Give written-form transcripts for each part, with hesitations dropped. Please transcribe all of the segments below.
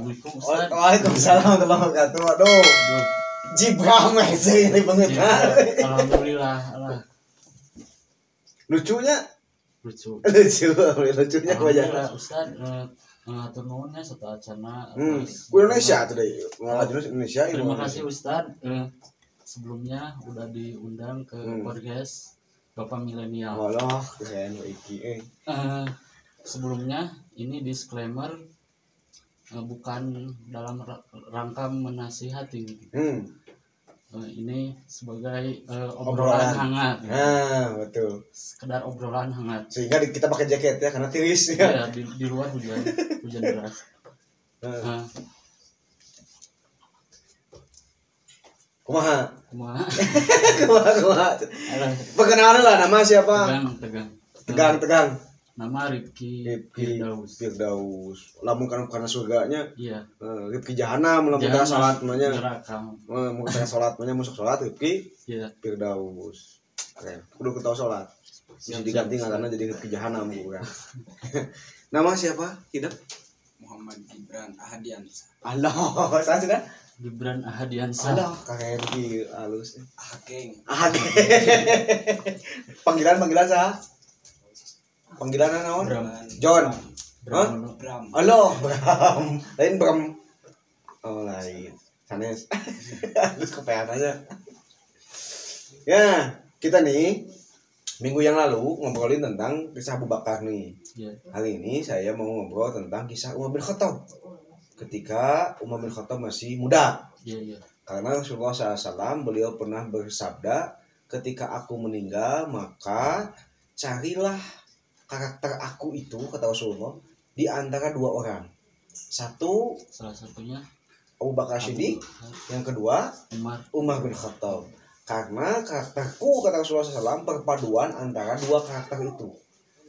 Assalamualaikum Ustaz. Waalaikumsalam warahmatullahi wabarakatuh. Aduh. Jibram aja ini banget. Alhamdulillah. Lucunya Lucunya kebanyakan. Ustaz. Atur nuhunnya setelah acana. Indonesia tuh deh. Ngalahin Indonesia. Terima kasih Ustaz. Sebelumnya udah diundang ke podcast Bapak Milenial. Walah, keren iki. Sebelumnya ini disclaimer, bukan dalam rangka menasihati. Ini sebagai obrolan hangat. Betul. Sekedar obrolan hangat. Sehingga kita pakai jaket ya karena tiris ya. Ya di luar hujan deras. Kumaha. Kumaha. Perkenalan lah, nama siapa? Tegang. Nama Rifki Firdaus. Lamun karena surganya. Iya. Rifki Jahanam, lamun kita salat namanya. Mun kita salat namanya masuk salat Rifki. Iya. Firdaus. Keren. Kudu ketawa salat. Bisa diganti ngaranna jadi Rifki Jahanam bukan. Nama siapa? Tidak. Muhammad Gibran Ahadiansa. Allah, saya sudah. Gibran Ahadiansa. Allah, keren ki halus. Ahkeng. Panggilan sah? Panggilan naon? John. Bram. Halo, Bram. Lain Bram. Oh, lain. Sanes. Terus kepean aja. Ya, kita nih minggu yang lalu ngobrolin tentang kisah Abu Bakar nih. Yeah. Kali ini saya mau ngobrol tentang kisah Umar bin Khattab. Ketika Umar bin Khattab masih muda. Yeah. Karena Rasulullah SAW beliau pernah bersabda, ketika aku meninggal maka carilah karakter aku itu, kata Rasulullah, di antara dua orang. Satu, salah satunya Abu Bakar Siddiq, yang kedua Umar bin Khattab. Karena karakterku, kata Rasulullah SAW, perpaduan antara dua karakter itu.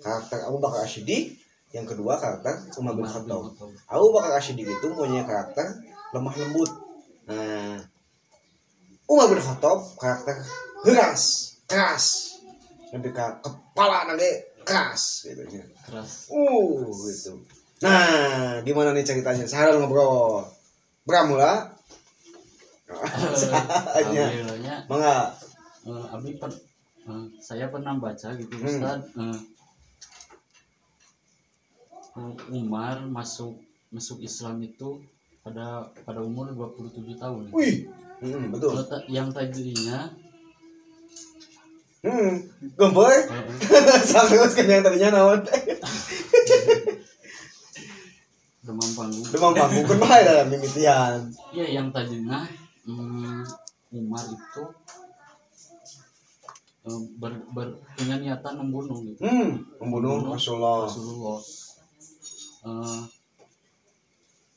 Karakter Abu Bakar Siddiq, yang kedua karakter Umar bin Khattab. Abu Bakar Siddiq itu punya karakter lemah lembut. Nah, Umar bin Khattab karakter keras. Lebih ke kepala nage keras gitu. Keras. Gitu. Nah, gimana nih ceritanya? Saya ngobrol. Bramula. Alhamdulillahnya. Mangga. Saya pernah baca gitu Ustaz. Umar masuk Islam itu pada umur 27 tahun. Wih. Betul. Yang tadinya Gembel. Sampai kenyang tadinya naon. Demam panggung kan bahaya dalam mimitian. Iya, yang tadinya Umar itu punya niatan membunuh gitu. Membunuh Rasulullah.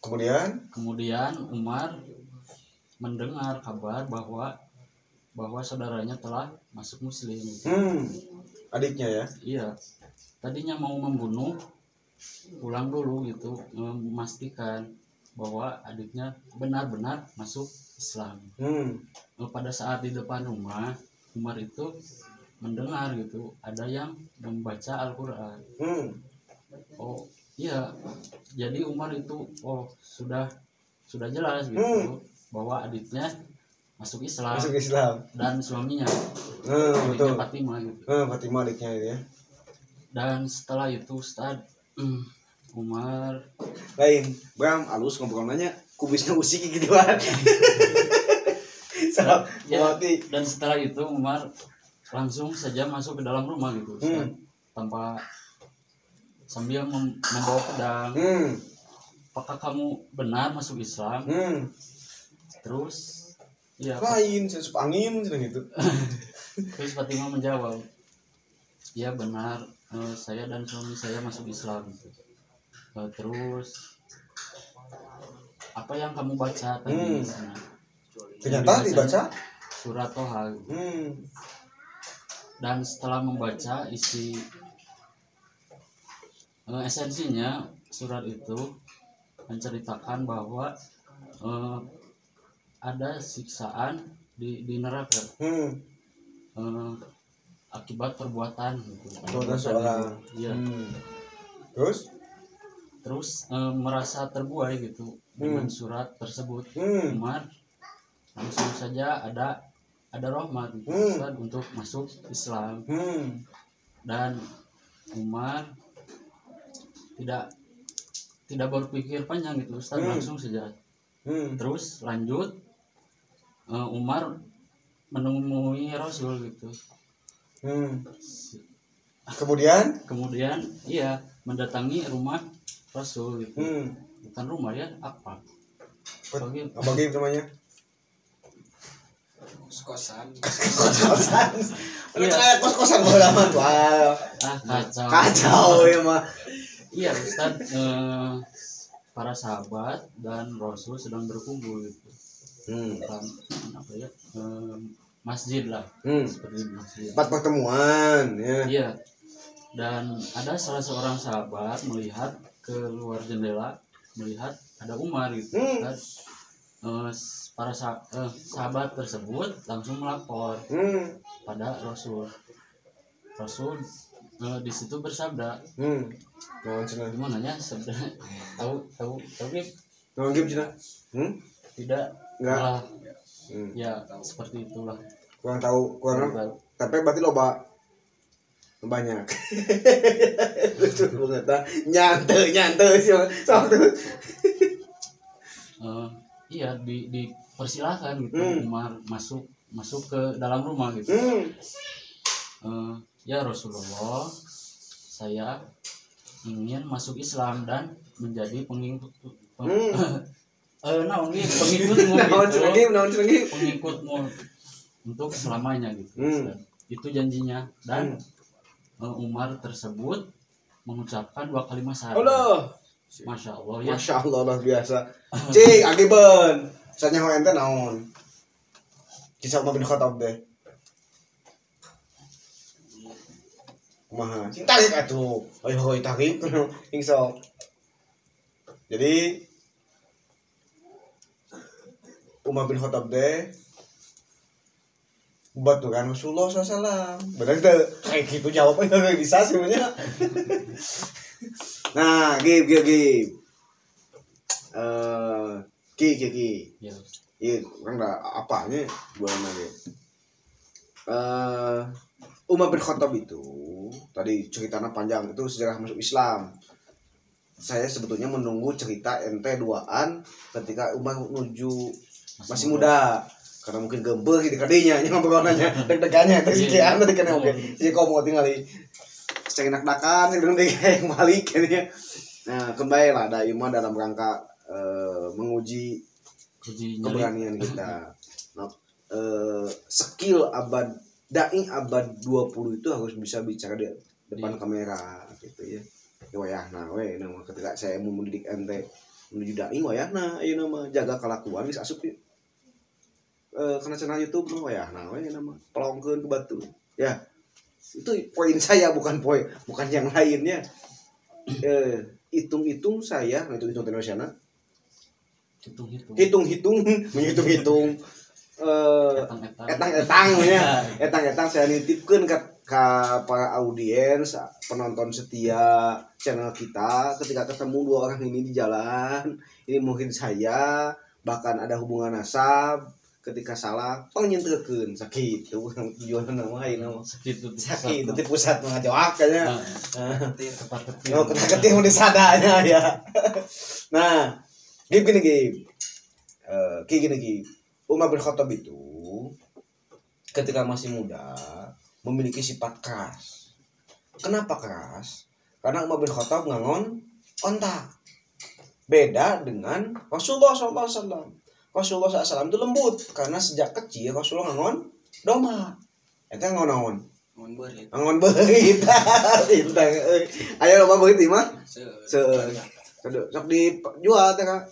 Kemudian Umar mendengar kabar bahwa saudaranya telah masuk Muslim. Adiknya ya? Iya. Tadinya mau membunuh, pulang dulu gitu, memastikan bahwa adiknya benar-benar masuk Islam. Pada saat di depan rumah, Umar itu mendengar gitu, ada yang membaca Al-Quran. Oh iya, jadi Umar itu sudah jelas gitu bahwa adiknya masuk Islam dan suaminya betul. Fatimah gitu. Fatimah adiknya itu ya. Dan setelah itu Ustaz, Umar lain Bram alus ngobrol nanya kubisnya usik gitu kan. Dan setelah itu Umar langsung saja masuk ke dalam rumah gitu Ustaz, tanpa sambil membawa pedang. Apakah kamu benar masuk Islam? Terus ya, lain sesup angin gitu. Terus Fatimah menjawab, ya benar, saya dan suami saya masuk Islam. Terus apa yang kamu baca tadi? Ternyata dibaca surat Toha. Dan setelah membaca esensinya surat itu menceritakan bahwa ada siksaan di neraka akibat perbuatan gitu. seorang. Iya. terus merasa terbuai gitu dengan surat tersebut. Umar langsung saja ada rahmat gitu, Ustaz, untuk masuk Islam. Dan Umar tidak berpikir panjang gitu, Ustaz, langsung saja. Terus lanjut, Umar menemui Rasul gitu. Kemudian iya mendatangi rumah Rasul gitu. Bukan rumah ya, apa bagi namanya kos-kosan. Iya. Kos-kosan berlaman tuh. Kacau ya mah. Iya, Ustaz, para sahabat dan Rasul sedang berkumpul gitu. Apa ya? Masjid lah. Seperti masjid. Tempat pertemuan ya. Iya. Dan ada salah seorang sahabat melihat keluar jendela, melihat ada Umar gitu. Dan, para sahabat tersebut langsung melapor pada Rasul. Rasul di situ bersabda, gimana ya sebenarnya? Tahu Cina? Tidak, enggak. Ya seperti itulah. Kurang tahu. Tapi berarti loba banyak. Lucu banget. Nyantai sih. Iya, dipersilahkan gitu. Umar masuk ke dalam rumah gitu. Ya Rasulullah, saya ingin masuk Islam dan menjadi pengikutmu untuk selamanya gitu. Itu janjinya. Dan Umar tersebut mengucapkan 2 kalimat syahadat. Masya Allah ya. Masya Allah luar biasa. Cik, agiben. Saatnya ho ente naon? Kisah Umar bin Khattab deh. Kumaha? Cing tarik atuh. Hoi tarik ingso. Jadi Umar bin Khattab deh batu kan Rasulullah SAW. Benar tuh kayak gitu jawabnya nggak bisa sebenarnya. Nah, Ki. Ya. Iya, kan enggak apanya buana ge. Umar bin Khattab itu tadi ceritanya panjang, itu sejarah masuk Islam. Saya sebetulnya menunggu cerita ente duaan ketika Umar menuju masih muda. Karena mungkin gembel sih di kadinya ngobrolnya deg-degannya terus kian tadi kan oke. Jadi kok mau tinggal di enak dakan sih belum yang balik kayaknya. Nah, kembali lah ada iman dalam rangka menguji keberanian kita. Nah, skill dai abad 20 itu harus bisa bicara di depan kamera gitu ya. Wayahna we nama ketika saya mau mendidik ente menuju dai wayahna ieu nama jaga kelakuan geus asup karena channel YouTube mah wayahna we nama pelongkeun ke batu. Ya. Itu poin saya bukan yang lainnya. Hitung-hitung saya, hitung Indonesia hitung-hitung menghitung-hitung etang ya. Etang saya nitipkeun ka para audiens, penonton setia channel kita ketika ketemu 2 orang ini di jalan. Ini mungkin saya bahkan ada hubungan nasab. Ketika salah penyentuhkeun sakit itu tujuan nama sakit itu di pusat mengajak kayaknya ketik mau disadanya ya. Nah gini Umar bin Khattab itu ketika masih muda memiliki sifat keras. Kenapa keras? Karena Umar bin Khattab ngangon onta, beda dengan Rasulullah SAW. Rasulullah SAW itu lembut karena sejak kecil Rasulullah ngangon domba. Eta ngangon berit. Ngangon berit. Aya lomba berit di mah? Seueur. Sok dijual teh Kang.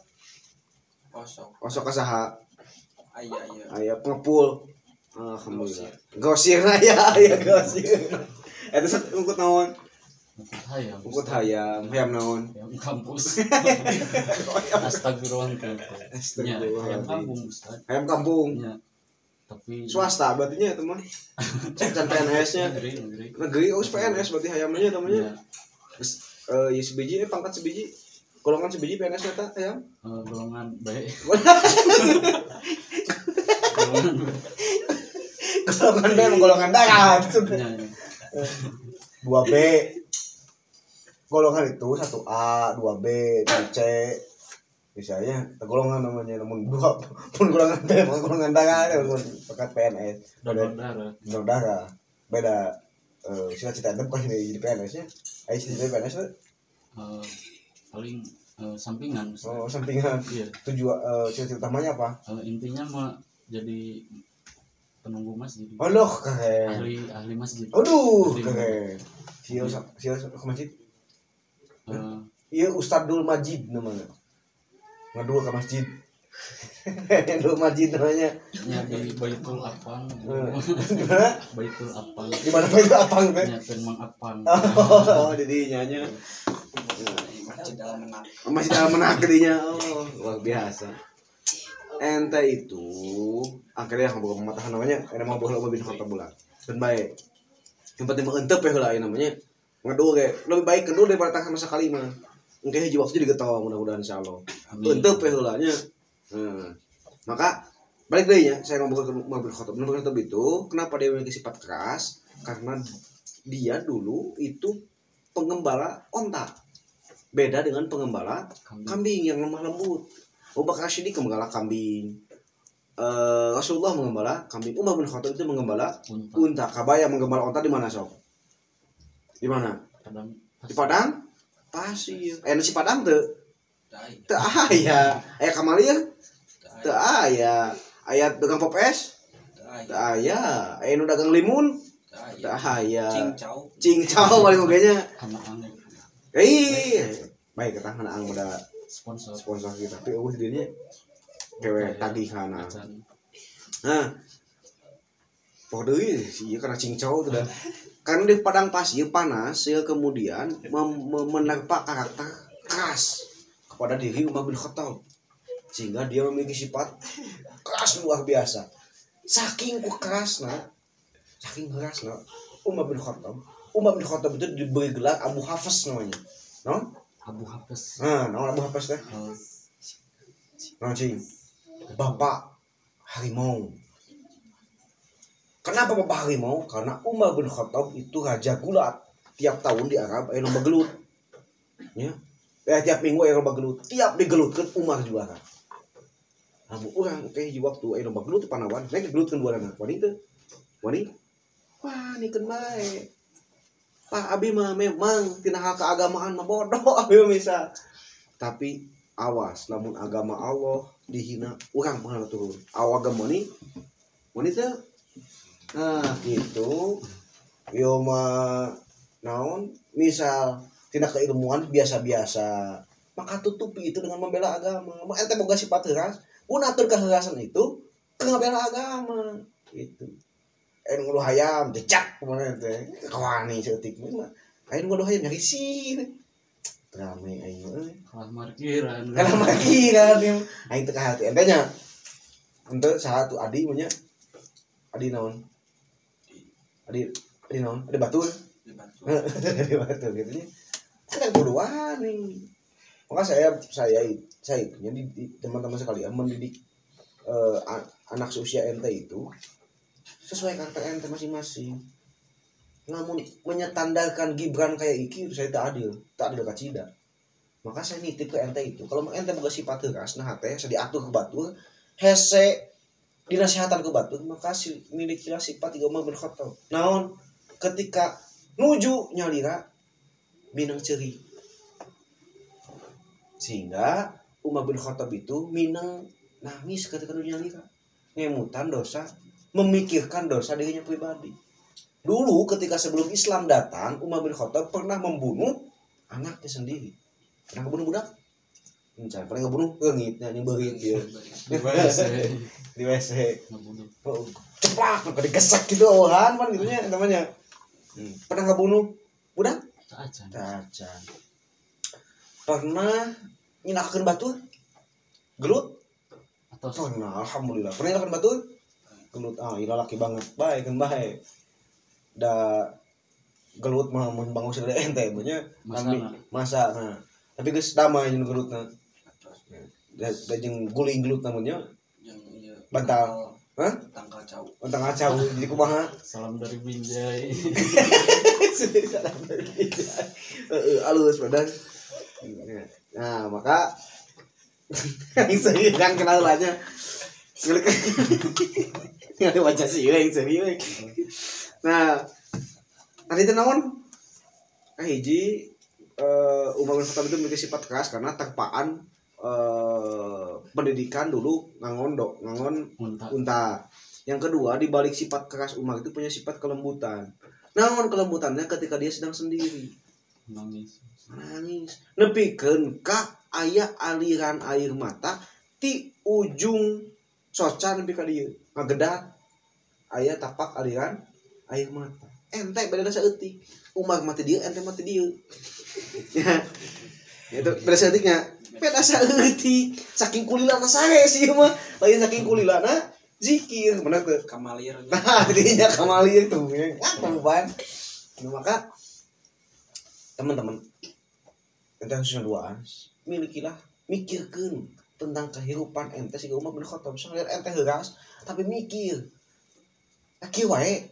Osok ka saha? Aya pengepul. Alhamdulillah. Gosirna ya, gosir. Eta sok ungkut naon? Ungkut hayam naon? Hayam kampus. Astagfirullah. Hayam kampung, Ustaz. Hayam kampung. Ya. Tapi swasta berarti nya teman. Can PNS-nya. Negeri PNS berarti hayamnya temannya. Terus ya sebiji pangkat sebiji. Golongan sebiji PNS eta ya. Golongan B. Golongan B emang golongan darah. Ya, ya. 2B. Golongan itu 1A, 2B, 2C. Misalnya golongan namanya namun pun golongan B emang golongan darah namun pekat PNS. Donor darah. Donor darah. Beda cita-cita itu bukan di PNS nya. Ayo cita-cita PNS Paling sampingan. Oh, sampingan. Iya. Tujuan cita-cita utamanya apa? Intinya mah jadi penunggu masjid. Aduh, keren. Ahli masjid. Aduh, Ahli keren. Sia ke masjid. eh, Iya Ustadul Majid namanya. Ngadul ke masjid. Ngadul masjid namanya. nya di Baitul Apang. Gimana? Baitul Apang. Di mana itu apang teh? Nya Pen Mang Apang. Oh, jadi nyanyi. Masjid dalam menak. Masih dalam menak gedinya. Oh, luar biasa. Ente itu akhirnya yang bukan pematahan namanya, ada mau bohong bin kota bulan. Dan baik. Yang penting mengentep ya lah namanya. Ngadu kayak lebih baik kedua daripada tahan masa kali mah. Mungkin hiji waktu jadi getol mudah-mudahan insyaallah. Entep ya lah nya. Maka balik deh ya, saya ngomong ke mobil khotbah. Mobil khotbah itu kenapa dia memiliki sifat keras? Karena dia dulu itu pengembala onta. Beda dengan pengembala kambing yang lemah lembut. Abu Bakar Siddiq menggembala kambing. Rasulullah menggembala kambing. Umar bin Khattab itu menggembala unta. Kabaya menggembala onta di mana sok? Di mana? Di Padang? Pasir. Nasi Padang teu? Teu aya. Aya Kamalia? Teu aya. Aya dagang popes? Teu aya. Aya nu dagang limun? Teu aya. Cingcau paling ogenya. Baik kata anak muda sponsor kita tapi dirinya cewek tagihan. Nah pokoknya sih karena cincau sudah karena di padang pasir panas ya kemudian menerpa karakter keras kepada diri Umar bin Khattab sehingga dia memiliki sifat keras luar biasa saking kerasnya Umar bin Khattab itu diberi gelar Abu Hafs namanya no? Abu Hafs. Nama Abu Hafs teh. Cing. Bapak harimau. Kenapa Bapak harimau? Karena Umar bin Khattab itu raja gulat. Tiap tahun di Arab aya lomba gelut. Ya. Tiap minggu aya lomba gelut. Tiap digelutkeun Umar juara. Namun urang teh hiji waktu aya lomba gelut di Panawan, nek digelutkeun buarana. Wanita. Wah, nikeun bae. Pak Abi mah memang tina hak keagamaan mah bodoh Abi mah bisa. Tapi awas lamun agama Allah dihina urang pernah turun. Agama ni wanita. Nah, gitu. Yo mah naon misal tina keilmuan biasa-biasa. Maka tutupi itu dengan membela agama. Mah ente boga sifat keras, unatur kekerasan itu ke ngabela agama. Gitu. Ayo nguluh hayam, dicak kemana teh, kawani seetik mah. Ayo nguluh hayam nyari sih, rame ayo. Kalah markiran. Ayo teu kahati entenya. Untuk satu adi punya, adi naon? Adi naon? Adi batur. Adi batur gitu nya. Kan bodohan nih. Maka saya jadi teman-teman sekalian mendidik anak seusia ente itu sesuai karakter ente masing-masing. Namun menyetandarkan Gibran kayak iki saya tak adil kacida. Maka saya nitip ke ente itu. Kalau ente boga sifat keras nah teh saya diatur ke batur, hese dinasihatan ke batur, maka milikilah sifat Umar bin Khattab. Naon ketika nuju nyalira minang ceri. Sehingga Umar bin Khattab itu minang nangis ketika nuju nyalira. Ngemutan dosa memikirkan dosa dirinya pribadi. Dulu ketika sebelum Islam datang, Umar bin Khattab pernah membunuh anaknya sendiri. Pernah membunuh budak? Misalnya paling ngebunuh ngitnya nyemberit dia. Di WC. Oh, ceplak maka digesek gitu kan gitunya namanya. Pernah ngebunuh budak? Cacan. Pernah nyinakeun batu? Gelut? Pernah, alhamdulillah. Pernah nyinakeun batu? Gelut ila laki banget baik kan baik da gelut mah mun bangun segede ente nya kami masa nah tapi geus damai jeung gelutna da jeung guling gelut namanya yang iya bantal hah tangkal cau tentang acau jadi kumaha salam dari Binjai. salam dari Binjai alus badan nah maka yang serius kan kenal lahnya nggak wajah sih yang serius nah tadi itu naon hiji Umar bin Khattab itu memiliki sifat keras karena terpaan pendidikan dulu ngangon unta. Yang kedua di balik sifat keras Umar itu punya sifat kelembutan. Namun kelembutannya ketika dia sedang sendiri Nangis. Nepikeun ka aya aliran air mata ti ujung soca nepi ka dieu ngagedat aya tapak aliran air mata. Ente beda saeutik. Umar mati dieu ente mati dieu. Ya. Itu beda saeutiknya. Beda saeutik. Saking kulilana sae sih mah. Lain saking kulilana zikir bener tuh. kamalir Nah, dinya kamalir tuh. Ngapa maka teman-teman tentang duaan milikilah mikirkeun tentang kehidupan ente siga Umar bin Khattab soalnya ente heuras tapi mikir aki wae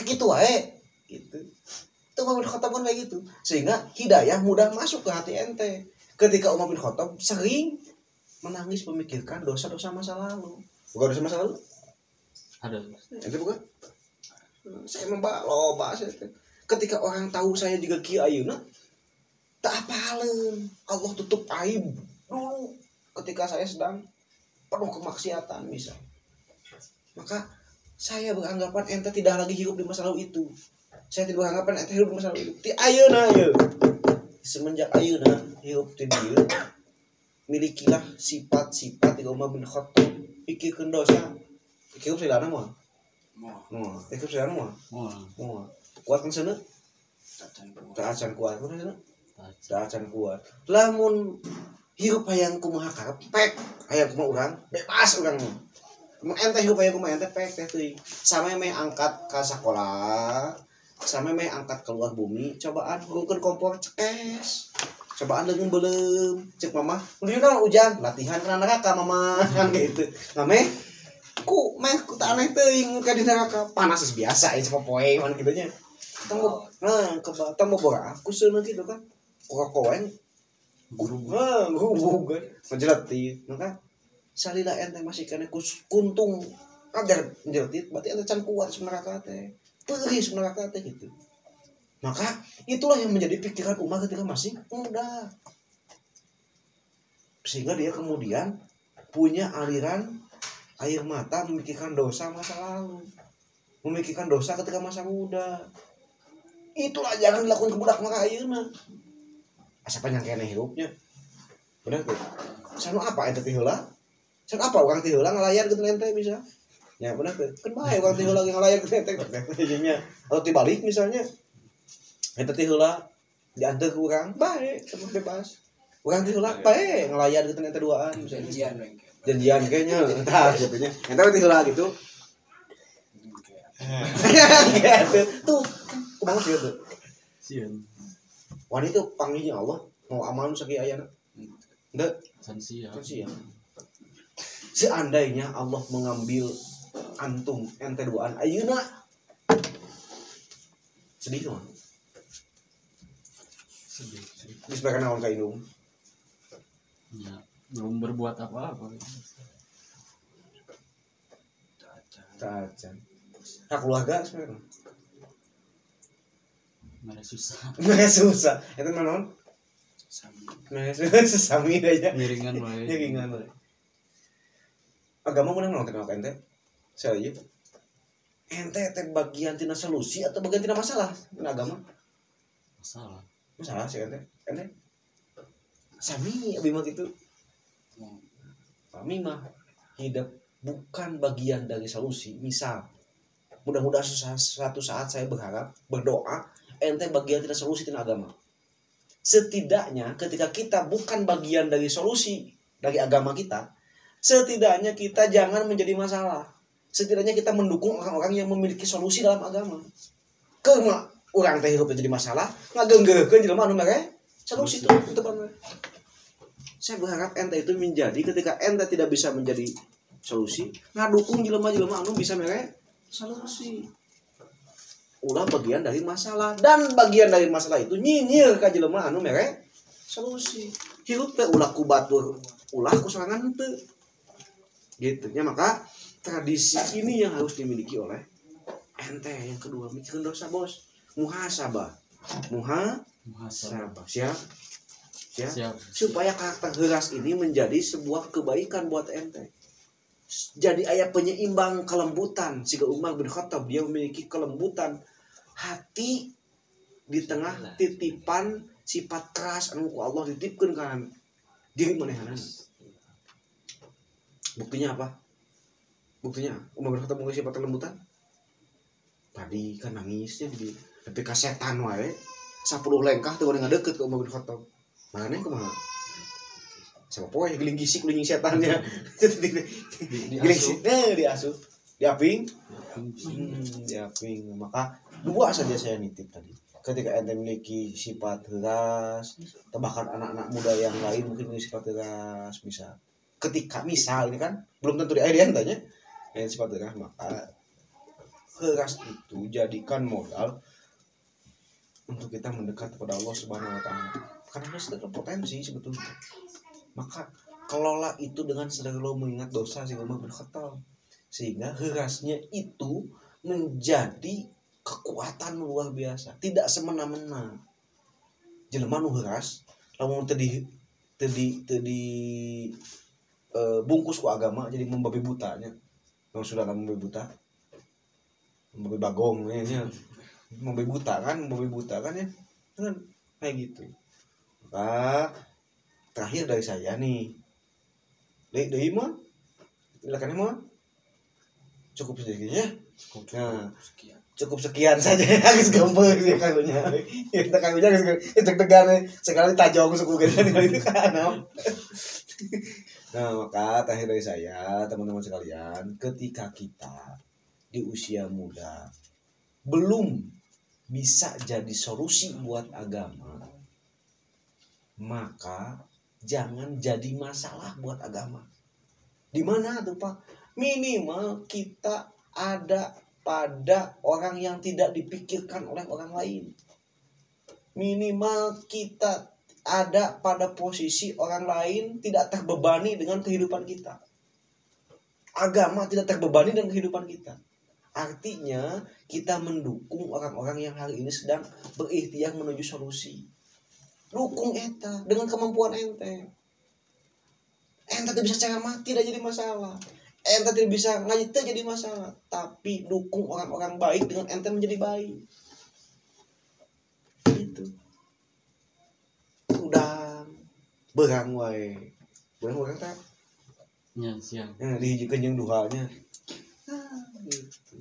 kitu wae gitu itu Umar bin Khattab kan kayak gitu sehingga hidayah mudah masuk ke hati ente ketika Umar bin Khattab sering menangis memikirkan dosa-dosa masa lalu bukan dosa masa lalu Ada. ente bukan saya membawa saya ketika orang tahu saya juga kieu ayeuna tak apaleun Allah tutup aib dulu ketika saya sedang penuh kemaksiatan misal maka saya beranggapan ente tidak lagi hidup di masa lalu itu saya tidak beranggapan ente hidup di masa lalu itu ti ayeuna ye semenjak ayeuna hidup ti dieu milikilah sifat-sifat di Umar bin Khattab pikirkeun dosa pikir silana moal pikir silana moal kuat kan sana tak acan kuat kan sana tak acan kuat lamun hirup hayang kumaha karepek hayang kumaha urang bebas urang mah mun ente hirup hayang kumaha ente pek teh teuing sampai meh angkat ka sakola sampai meh angkat keluar bumi cobaan gungkeun kompor cekes cobaan leungeun beuleum cek mama mun naon hujan latihan kana neraka mama kan gitu ngame ku meh ku teu aneh teuing ka di neraka panas biasa ieu poe man kitu nya tong tong boga aku seuneu gitu kan kokoeng guru kan menjeletit maka salila ente masih kena kuntung agar menjeletit berarti ente can kuat sebenarnya teh perih sebenarnya teh gitu maka itulah yang menjadi pikiran Umar ketika masih muda sehingga dia kemudian punya aliran air mata memikirkan dosa masa lalu memikirkan dosa ketika masa muda itulah jangan dilakukan ke budak maka ayeuna asa panjang kene hidupnya bener tuh sanu apa ente teh heula sanu apa urang teh heula ngalayar gitu ente bisa ya bener tuh kan bae urang teh heula ngalayar gitu ente nya atau dibalik misalnya ente teh heula diantar ke urang bae sama bebas urang teh heula bae ngalayar gitu ente duaan janjian kayaknya entah gitu nya ente teh heula gitu tuh kumaha sih tuh Sieun. wanita panggilnya Allah mau amal sakieu ayana enggak Sansia. seandainya Allah mengambil antum ente duaan ayeuna sedih tuh Sedih. geus bae kana naon ka indung Ya, belum berbuat apa-apa. cacan hak keluarga sebenarnya Mereka susah itu naon sami aja miringan wae. ngiringan wae agama mana naon kenal ente saya ente teh bagian tina solusi atau bagian tina masalah tina agama masalah sih ente sami abi mah gitu kami mah hidup bukan bagian dari solusi misal mudah-mudahan suatu saat saya berdoa ente bagian tina solusi tina agama setidaknya ketika kita bukan bagian dari solusi dari agama kita setidaknya kita jangan menjadi masalah setidaknya kita mendukung orang-orang yang memiliki solusi dalam agama keuma urang teh hirup jadi masalah ngageunggeulkeun jelema anu mere solusi itu depan. Saya berharap ente itu menjadi ketika ente tidak bisa menjadi solusi, ngadukung jelema-jelema anu bisa mere solusi. Ulah bagian dari masalah dan bagian dari masalah itu nyinyir ka jelema anu mere solusi. Hirup teh ulah ku batur, ulah ku sorangan teu. Gitu nya, maka tradisi ini yang harus dimiliki oleh ente. Yang kedua, mikirin dosa bos, muhasabah. Muhasabah. Siap. Supaya karakter heras ini menjadi sebuah kebaikan buat ente. Jadi ayat penyeimbang kelembutan. Sehingga Umar bin Khattab dia memiliki kelembutan hati di tengah titipan sifat keras anu ku Allah dititipkeun kan diri manehanana. Buktinya apa? Umar bin Khattab memiliki sifat kelembutan. Tadi kan nangisnya di ketika setan wae 10 lengkah teu ngadeukeut ke Umar bin Khattab. Mana kumaha? Sama poe geling gisik leunying setannya. Diasuh. Diaping. Maka dua saja saya nitip tadi. Ketika ente memiliki sifat keras, bahkan anak-anak muda yang lain mungkin memiliki sifat keras, bisa. Ketika misal ini kan belum tentu di akhir entanya, sifat keras, maka keras itu jadikan modal untuk kita mendekat kepada Allah Subhanahu wa taala. Karena ada sedekah potensi sebetulnya. Maka kelola itu dengan sedekah lo mengingat dosa si Umar bin Khattab. Sehingga herasnya itu menjadi kekuatan luar biasa, tidak semena-mena. Jelema nu heras lamun teu bungkus ku agama jadi membabi butanya. Yang sudah membabi buta. Membabi bagong ya. Membabi buta kan ya. Kan kayak gitu. Maka terakhir dari saya nih. Deui mah. Silakan mah. Cukup sedikitnya. Nah, cukup sekian saja. Geus gampang sih kagunya. Kita kagunya geus deg-degan sekali tajong suku gede itu kan. Nah, maka terakhir dari saya, teman-teman sekalian, ketika kita di usia muda belum bisa jadi solusi buat agama, maka jangan jadi masalah buat agama. Di mana tuh Pak? Minimal kita ada pada orang yang tidak dipikirkan oleh orang lain. Minimal kita ada pada posisi orang lain tidak terbebani dengan kehidupan kita. Agama tidak terbebani dengan kehidupan kita. Artinya kita mendukung orang-orang yang hari ini sedang berikhtiar menuju solusi. Dukung eta dengan kemampuan ente. Ente tidak bisa ceramah, tidak jadi masalah. Ente tidak bisa ngaji, tidak jadi masalah. Tapi dukung orang-orang baik dengan ente menjadi baik. Itu. Udah berang wae. Berang tak? Ya, siap. Dihijikeun jeung duhanya. Gitu.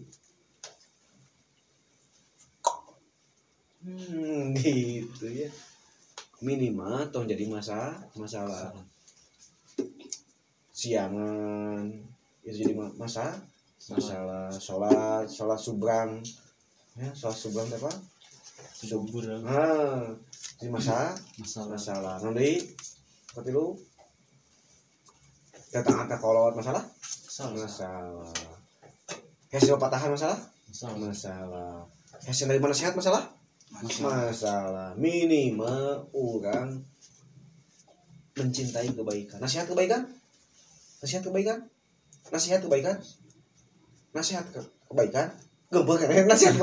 Gitu ya. Minimal tong jadi masalah siangan itu jadi masalah sholat subrang ya, sholat subrang apa subuh jadi masalah nanti seperti lu datang angka kolot masalah hasil patahan masalah hasil dari mana sehat masalah minimal orang mencintai kebaikan, nasihat kebaikan gembel kan nasihat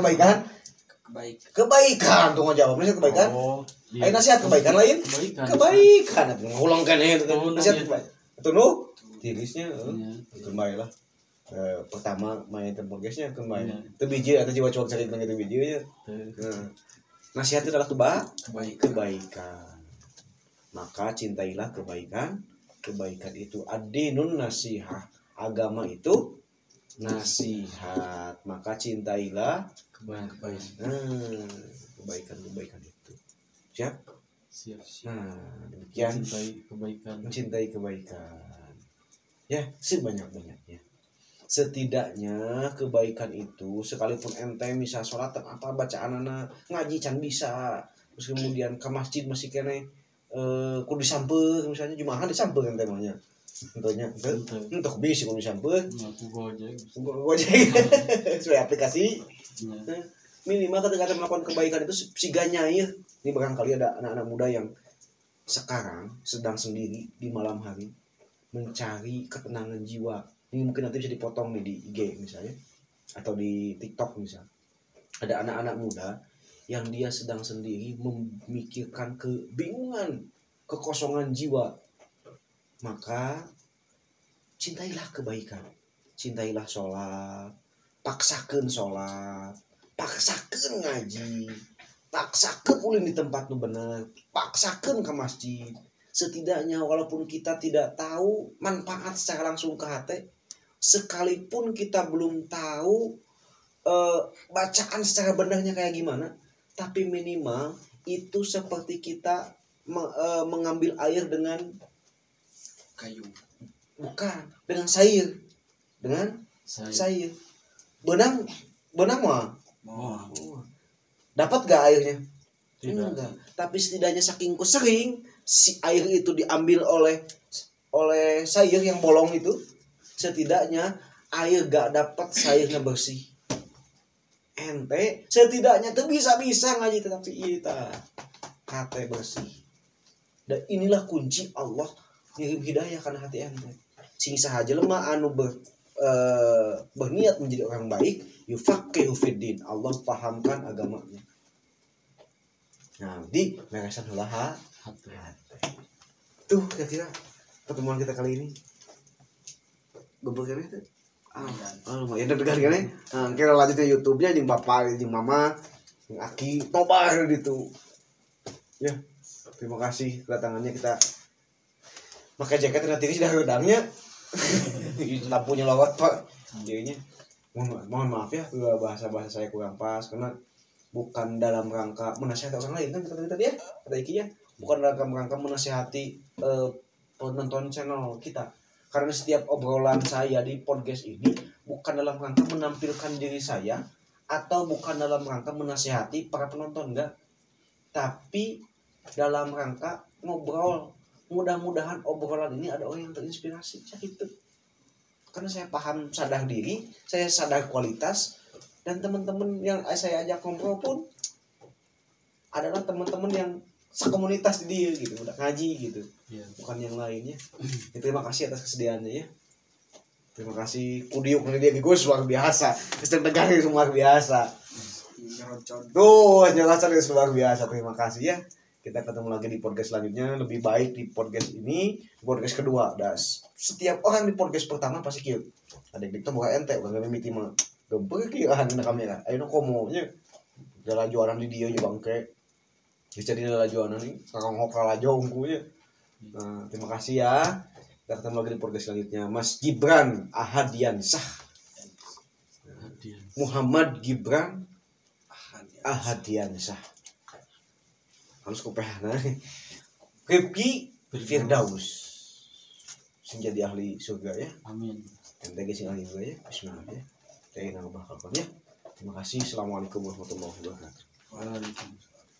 kebaikan tuh ngejawab nasihat kebaikan iya. Nasihat kebaikan lain kebaikan ngulang kan nasihat kebaikan itu nu tirisnya kembali lah pertama main tempogesnya kembali itu biji atau jiwa cowok cari itu bijinya nasihat itu adalah kebaikan. Maka cintailah kebaikan itu adinun nasihah, agama itu nasihat. Maka cintailah kebaikan itu. Siap. Nah, demikian mencintai kebaikan. Ya, sebanyak-banyaknya. Setidaknya kebaikan itu sekalipun ente misal sholat apa bacaan anak ngaji can bisa terus kemudian ke masjid masih kene kudu disamper misalnya jumahan disamper kan temanya tentunya untuk bisa kudu disamper aku gojek sesuai aplikasi minimal ketika melakukan kebaikan itu siganya ya ini barangkali ada anak-anak muda yang sekarang sedang sendiri di malam hari mencari ketenangan jiwa. Ini mungkin nanti bisa dipotong nih di IG misalnya atau di TikTok misalnya. Ada anak-anak muda yang dia sedang sendiri memikirkan kebingungan, kekosongan jiwa. Maka cintailah kebaikan. Cintailah sholat, paksakan sholat, paksakan ngaji, paksakan ulin di tempat nu bener, paksakan ke masjid. Setidaknya walaupun kita tidak tahu manfaat secara langsung ke hati, sekalipun kita belum tahu bacaan secara benarnya kayak gimana, tapi minimal itu seperti kita mengambil air dengan kayu, bukan dengan sayur, dengan sayur. Benang mah dapat gak airnya? Enggak. Tapi setidaknya saking sering si air itu diambil oleh sayur yang bolong itu, setidaknya air gak dapat sayurnya bersih. Ente setidaknya tuh bisa ngaji tetapi kita hati bersih. Dan inilah kunci Allah ngirim hidayah karena hati ente. Sing sahaja lemah anu berniat menjadi orang baik, yufaqihu fiddin, Allah pahamkan agamanya. Nah, di meresan heula hati. Tuh kira-kira pertemuan kita kali ini. Gembel kan itu? Lumayan deg-degan kan ya. Nah, kita lanjutnya YouTube-nya jeung bapak, jeung mama, jeung aki, tobar gitu. Ya. Terima kasih kedatangannya, kita pakai jaket nanti sudah redangnya. Lampunya lewat, Pak. Jadinya mohon maaf ya kalau bahasa-bahasa saya kurang pas karena bukan dalam rangka menasihati orang lain kan kata dia, kata Iki ya. Bukan dalam rangka menasihati penonton channel kita. Karena setiap obrolan saya di podcast ini bukan dalam rangka menampilkan diri saya atau bukan dalam rangka menasihati para penonton, enggak. Tapi dalam rangka ngobrol. Mudah-mudahan obrolan ini ada orang yang terinspirasi. Gitu. Karena saya paham sadar diri, saya sadar kualitas, dan teman-teman yang saya ajak ngobrol pun adalah teman-teman yang sekomunitas di dia gitu, udah ngaji gitu, bukan yang lainnya. Ya, terima kasih atas kesediaannya ya. Terima kasih kudiuk dari dia Gus luar biasa, kecendegan itu luar biasa. Tuh nyelacak itu luar biasa. Terima kasih ya. Kita ketemu lagi di podcast selanjutnya, lebih baik di podcast ini, podcast kedua. Dan setiap orang di podcast pertama pasti kieu. Ada dikto buka ente, bukan mimiti mah. Gempeng kieu ahan kamera. Ayeuna komonya. Jala jualan di dia juga bangke. Jadi jala jualan nih, kakang hokal aja ungunya. Nah, terima kasih ya. Kita ketemu lagi di podcast selanjutnya. Mas Gibran Ahadiansah. Muhammad Gibran Ahadiansah. Harus kupehna. Rifki Firdaus. Sing jadi ahli surga ya. Amin. Ente ge sing ahli surga ya. Bismillah ya. Teh bakal ya. Terima kasih. Assalamualaikum warahmatullahi wabarakatuh. Waalaikumsalam.